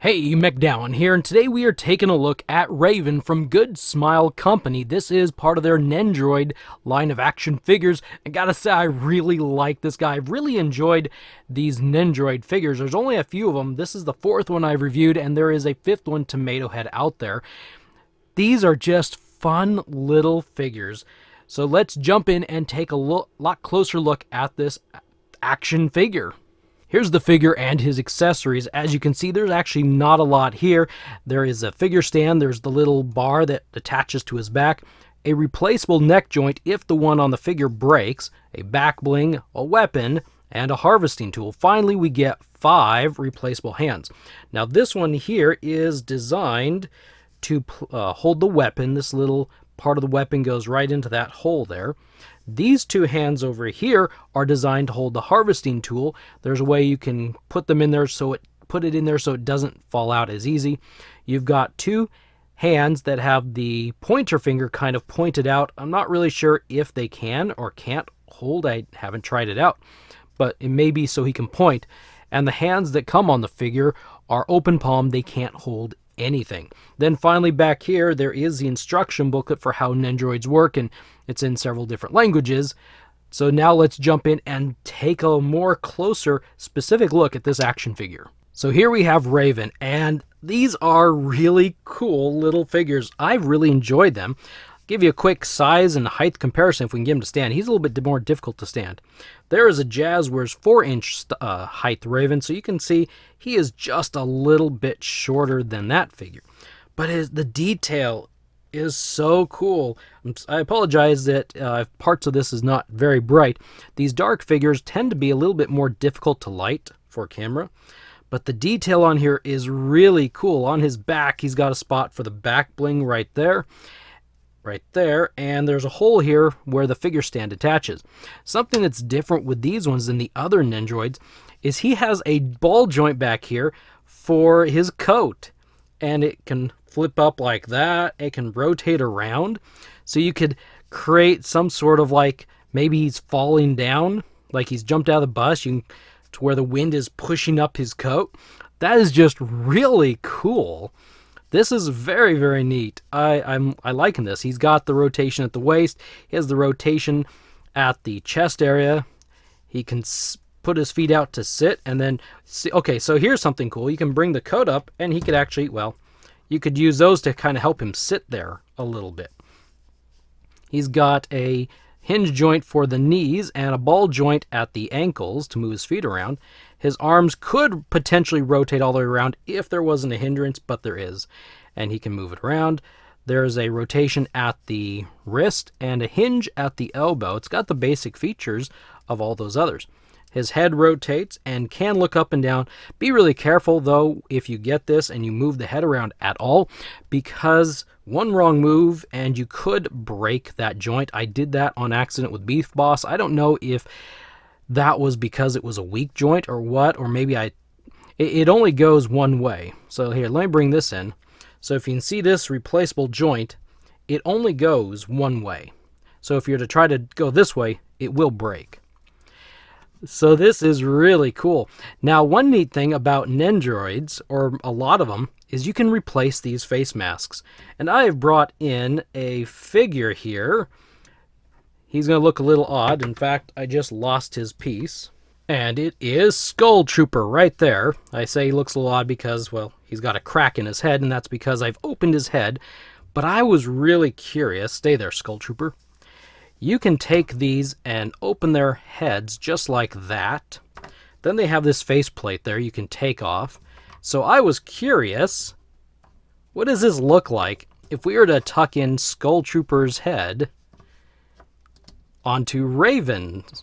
Hey, MacDowin here, and today we are taking a look at Raven from Good Smile Company. This is part of their Nendoroid line of action figures, and gotta say, I really like this guy. I've really enjoyed these Nendoroid figures. There's only a few of them. This is the fourth one I've reviewed, and there is a fifth one, Tomato Head, out there. These are just fun little figures. So let's jump in and take a lot closer look at this action figure. Here's the figure and his accessories. As you can see, there's actually not a lot here. There is a figure stand, there's the little bar that attaches to his back, a replaceable neck joint if the one on the figure breaks, a back bling, a weapon, and a harvesting tool. Finally, we get 5 replaceable hands. Now, this one here is designed to hold the weapon. This little part of the weapon goes right into that hole there. These 2 hands over here are designed to hold the harvesting tool. There's a way you can put them in there so it doesn't fall out as easy. You've got 2 hands that have the pointer finger kind of pointed out. I'm not really sure if they can or can't hold. I haven't tried it out, but it may be so he can point. And the hands that come on the figure are open palm. They can't hold anything. Then finally back here there is the instruction booklet for how Nendoroids work, and it's in several different languages. So now let's jump in and take a more closer specific look at this action figure. So here we have Raven, and these are really cool little figures. I've really enjoyed them. Give you a quick size and height comparison if we can get him to stand. He's a little bit more difficult to stand. There is a Jazwares 4-inch height Raven, so you can see he is just a little bit shorter than that figure. But the detail is so cool. I apologize that parts of this is not very bright. These dark figures tend to be a little bit more difficult to light for camera, but the detail on here is really cool. On his back, he's got a spot for the back bling right there, and there's a hole here where the figure stand attaches. Something that's different with these ones than the other Nendoroids is he has a ball joint back here for his coat, and it can flip up like that. It can rotate around, so you could create some sort of, like, maybe he's falling down, like he's jumped out of the bus, to where the wind is pushing up his coat. That is just really cool. This is very, very neat. I'm liking this. He's got the rotation at the waist. He has the rotation at the chest area. He can put his feet out to sit, and then see. Okay, so here's something cool. You can bring the coat up, and he could actually, well, you could use those to kind of help him sit there a little bit. He's got a hinge joint for the knees and a ball joint at the ankles to move his feet around. His arms could potentially rotate all the way around if there wasn't a hindrance, but there is, and he can move it around. There's a rotation at the wrist and a hinge at the elbow. It's got the basic features of all those others. His head rotates and can look up and down. Be really careful, though, if you get this and you move the head around at all, because one wrong move and you could break that joint. I did that on accident with Beef Boss. I don't know if that was because it was a weak joint or what, or maybe it only goes one way. So here, let me bring this in. So if you can see this replaceable joint, it only goes one way. So if you're to try to go this way, it will break. So this is really cool. Now, one neat thing about Nendoroids, or a lot of them, is you can replace these face masks. And I have brought in a figure here. He's going to look a little odd. In fact, I just lost his piece. And it is Skull Trooper right there. I say he looks a little odd because, well, he's got a crack in his head, and that's because I've opened his head. But I was really curious. Stay there, Skull Trooper. You can take these and open their heads just like that. Then they have this faceplate there you can take off. So I was curious, what does this look like if we were to tuck in Skull Trooper's head onto Raven's?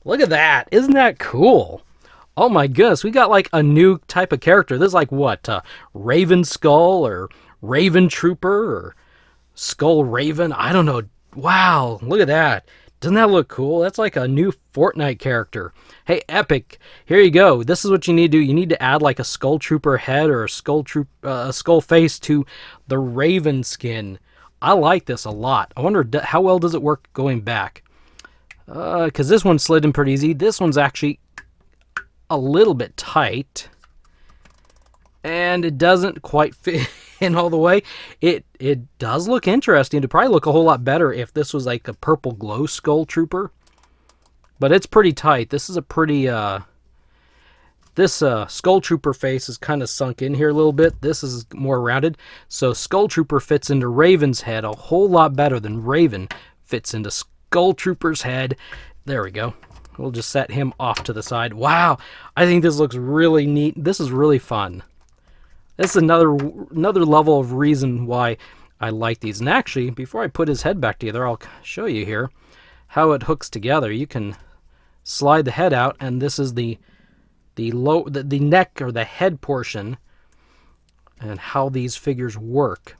Look at that. Isn't that cool? Oh my goodness, we got like a new type of character. This is like what? Raven Skull or Raven Trooper or Skull Raven? I don't know. Wow, look at that. Doesn't that look cool? That's like a new Fortnite character. Hey, Epic, here you go. This is what you need to do. You need to add like a Skull Trooper head or a skull face to the Raven skin. I like this a lot. I wonder how well does it work going back? Because this one slid in pretty easy. This one's actually a little bit tight. and it doesn't quite fit in all the way. It does look interesting. It'd probably look a whole lot better if this was like a purple glow skull trooper. But it's pretty tight. This is a pretty this skull trooper face is kind of sunk in here a little bit. This is more rounded. So skull trooper fits into Raven's head a whole lot better than Raven fits into skull trooper's head. There we go. We'll just set him off to the side. Wow, I think this looks really neat. This is really fun. This is another level of reason why I like these. And actually, before I put his head back together, I'll show you here how it hooks together. You can slide the head out, and this is the neck or the head portion, and how these figures work.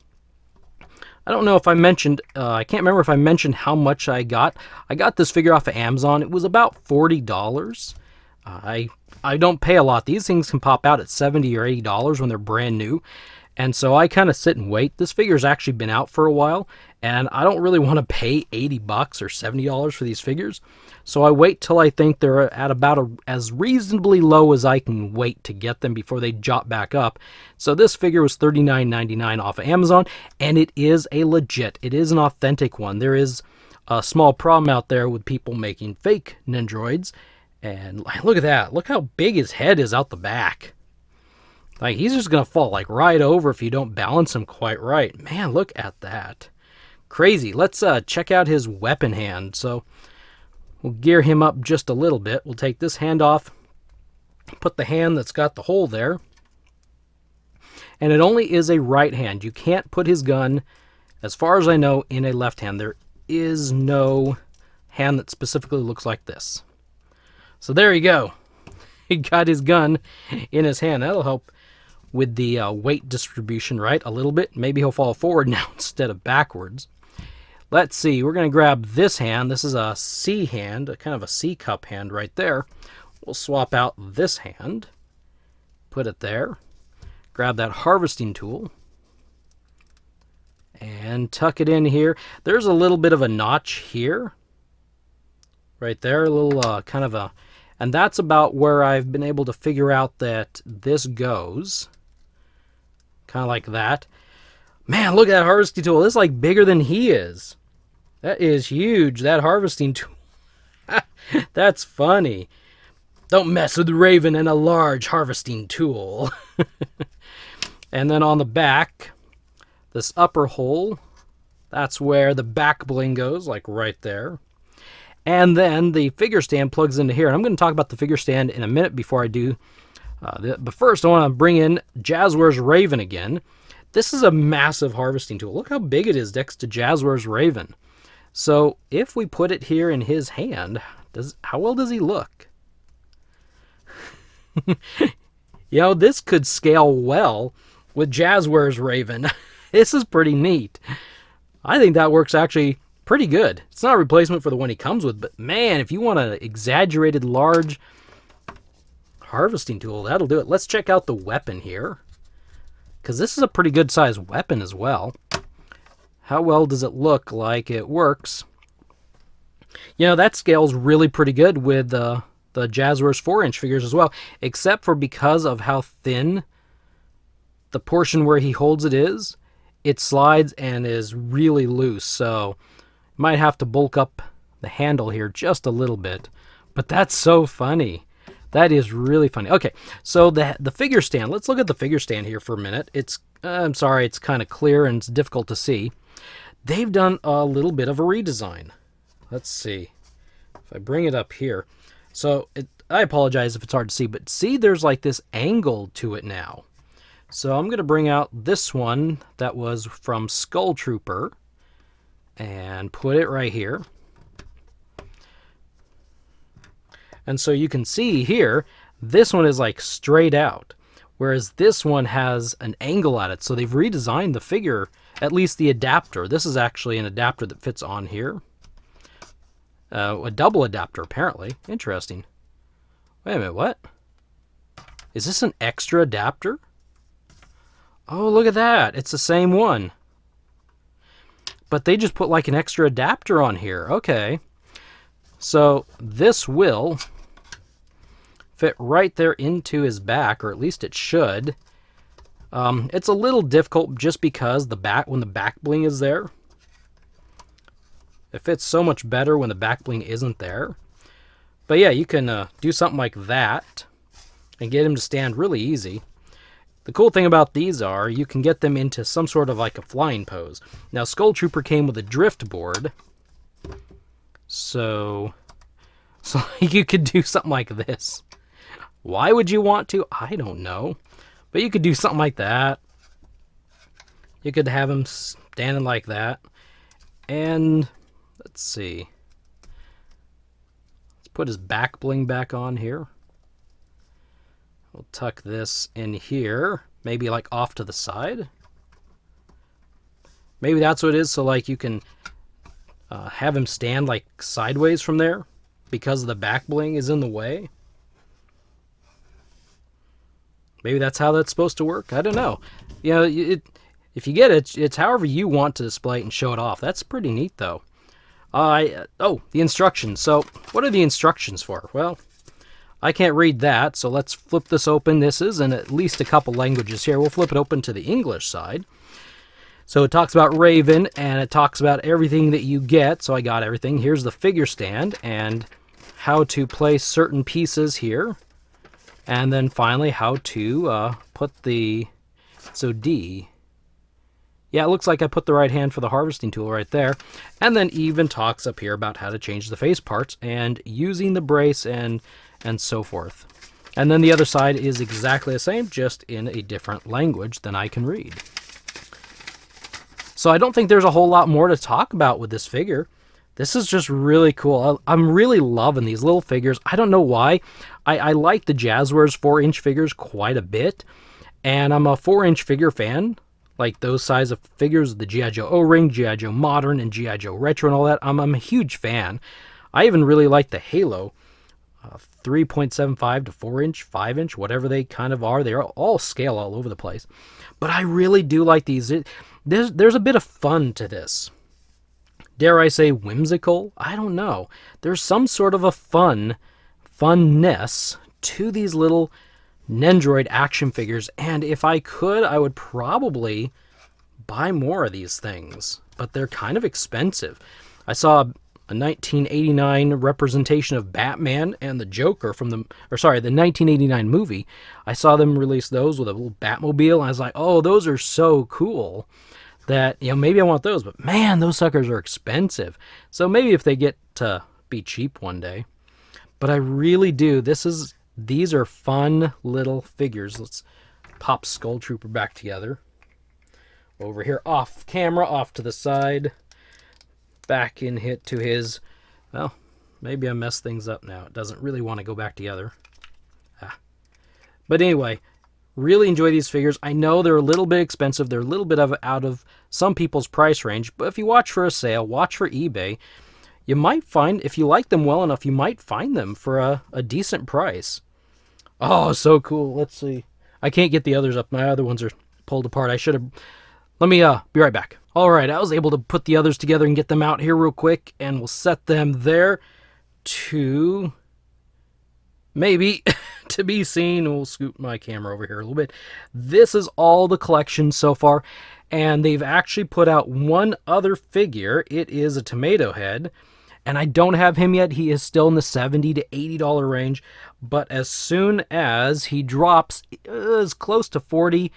I don't know if I mentioned, I can't remember if I mentioned how much I got. I got this figure off of Amazon. It was about $40. I don't pay a lot. These things can pop out at $70 or $80 when they're brand new. And so I kind of sit and wait. This figure's actually been out for a while, and I don't really want to pay $80 or $70 for these figures. So I wait till I think they're at about as reasonably low as I can wait to get them before they drop back up. So this figure was $39.99 off of Amazon, and it is a legit, it is an authentic one. There is a small problem out there with people making fake Nendoroids. And look at that. Look how big his head is out the back. Like, he's just going to fall like right over if you don't balance him quite right. Man, look at that. Crazy. Let's check out his weapon hand. So we'll gear him up just a little bit. We'll take this hand off, put the hand that's got the hole there. And it only is a right hand. You can't put his gun, as far as I know, in a left hand. There is no hand that specifically looks like this. So there you go. He got his gun in his hand. That'll help with the weight distribution, right? A little bit. Maybe he'll fall forward now instead of backwards. Let's see. We're going to grab this hand. This is a C hand, a kind of a C cup hand right there. We'll swap out this hand. Put it there. Grab that harvesting tool. And tuck it in here. There's a little bit of a notch here. Right there. A little kind of a... And that's about where I've been able to figure out that this goes. Kind of like that. Man, look at that harvesting tool. This is like bigger than he is. That is huge, that harvesting tool. That's funny. Don't mess with Raven and a large harvesting tool. And then on the back, this upper hole, that's where the back bling goes, like right there. And then the figure stand plugs into here. And I'm going to talk about the figure stand in a minute before I do. But first, I want to bring in Jazwares Raven again. This is a massive harvesting tool. Look how big it is next to Jazwares Raven. So if we put it here in his hand, how well does he look? You know, this could scale well with Jazwares Raven. This is pretty neat. I think that works actually pretty good. It's not a replacement for the one he comes with, but man, if you want an exaggerated large harvesting tool, that'll do it. Let's check out the weapon here, because this is a pretty good sized weapon as well. How well does it look like it works? You know, that scales really pretty good with the Jazwares 4-inch figures as well, except for because of how thin the portion where he holds it is, it slides and is really loose, so might have to bulk up the handle here just a little bit. But that's so funny. That is really funny. Okay, so the figure stand. Let's look at the figure stand here for a minute. It's I'm sorry, it's kind of clear and it's difficult to see. They've done a little bit of a redesign. Let's see. If I bring it up here. So I apologize if it's hard to see, but see there's like this angle to it now. So I'm going to bring out this one that was from Skull Trooper and put it right here. And so you can see here, this one is like straight out, whereas this one has an angle at it. So they've redesigned the figure, at least the adapter. This is actually an adapter that fits on here. A double adapter, apparently. Interesting. Wait a minute, what? Is this an extra adapter? Oh, look at that. It's the same one. But they just put like an extra adapter on here. Okay. So this will fit right there into his back, or at least it should. It's a little difficult just because when the back bling is there, it fits so much better when the back bling isn't there. But yeah, you can do something like that and get him to stand really easy. The cool thing about these are you can get them into some sort of like a flying pose. Now, Skull Trooper came with a drift board, so you could do something like this. Why would you want to? I don't know. But you could do something like that. You could have him standing like that. And let's see. Let's put his back bling back on here. We'll tuck this in here. Maybe like off to the side. Maybe that's what it is. So like you can have him stand like sideways from there because the back bling is in the way. Maybe that's how that's supposed to work. I don't know. You know, if you get it, it's however you want to display it and show it off. That's pretty neat, though. Oh, the instructions. So, what are the instructions for? Well, I can't read that, so let's flip this open. This is in at least a couple languages here. We'll flip it open to the English side. So it talks about Raven, and it talks about everything that you get. So I got everything. Here's the figure stand, and how to place certain pieces here. And then finally, how to put the... So D. Yeah, it looks like I put the right hand for the harvesting tool right there. And then even talks up here about how to change the face parts and using the brace and so forth. And then the other side is exactly the same, just in a different language than I can read. So I don't think there's a whole lot more to talk about with this figure. This is just really cool. I'm really loving these little figures. I don't know why. I like the Jazwares 4-inch figures quite a bit. And I'm a 4-inch figure fan. Like those size of figures, the G.I. Joe O-Ring, G.I. Joe Modern, and G.I. Joe Retro and all that. I'm a huge fan. I even really like the Halo 3.75 to 4-inch, 5-inch, whatever they kind of are. They're all scale all over the place. But I really do like these. There's a bit of fun to this. Dare I say whimsical? I don't know. There's some sort of a funness to these little Nendoroid action figures, and if I could, I would probably buy more of these things, but they're kind of expensive. I saw a 1989 representation of Batman and the Joker from the 1989 movie. I saw them release those with a little Batmobile, and I was like, oh, those are so cool that, you know, maybe I want those, but man, those suckers are expensive. So maybe if they get to be cheap one day. But I really do. These are fun little figures. Let's pop Skull Trooper back together. Over here, off camera, off to the side. Back in hit to his... Well, maybe I messed things up now. It doesn't really want to go back together. But anyway, really enjoy these figures. I know they're a little bit expensive. They're a little bit out of some people's price range. But if you watch for a sale, watch for eBay, you might find, if you like them well enough, you might find them for a decent price. Oh, so cool. Let's see. I can't get the others up. My other ones are pulled apart. I should have... Let me be right back. All right, I was able to put the others together and get them out here real quick, and we'll set them there to maybe to be seen. We'll scoot my camera over here a little bit. This is all the collection so far, and they've actually put out one other figure. It is a Tomato Head, and I don't have him yet. He is still in the $70 to $80 range, but as soon as he drops as close to 40,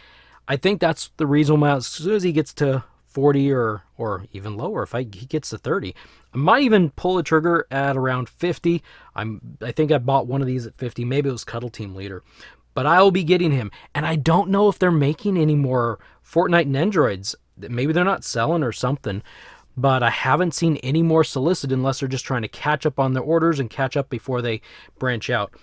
I think that's the reason why as soon as he gets to 40 or even lower, if he gets to 30, I might even pull the trigger at around 50. I think I bought one of these at 50. Maybe it was Cuddle Team Leader. But I will be getting him. And I don't know if they're making any more Fortnite Nendoroids. Maybe they're not selling or something. But I haven't seen any more solicited unless they're just trying to catch up on their orders and catch up before they branch out.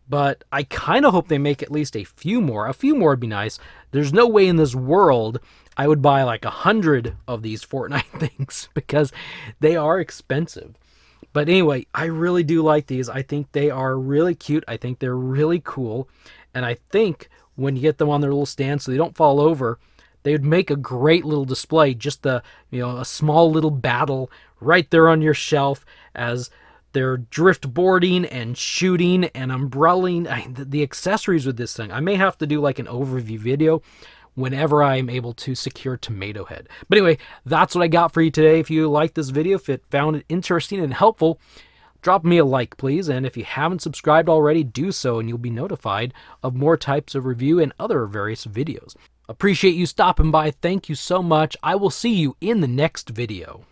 But I kind of hope they make at least a few more. A few more would be nice. There's no way in this world I would buy like 100 of these Fortnite things because they are expensive. But anyway, I really do like these. I think they are really cute. I think they're really cool. And I think when you get them on their little stand so they don't fall over, they would make a great little display. Just a small little battle right there on your shelf as they're drift boarding and shooting and umbrellaing. The accessories with this thing, I may have to do like an overview video whenever I'm able to secure Tomato Head. But anyway, that's what I got for you today. If you liked this video, if it found it interesting and helpful, drop me a like, please. And if you haven't subscribed already, do so, and you'll be notified of more types of review and other various videos. Appreciate you stopping by. Thank you so much. I will see you in the next video.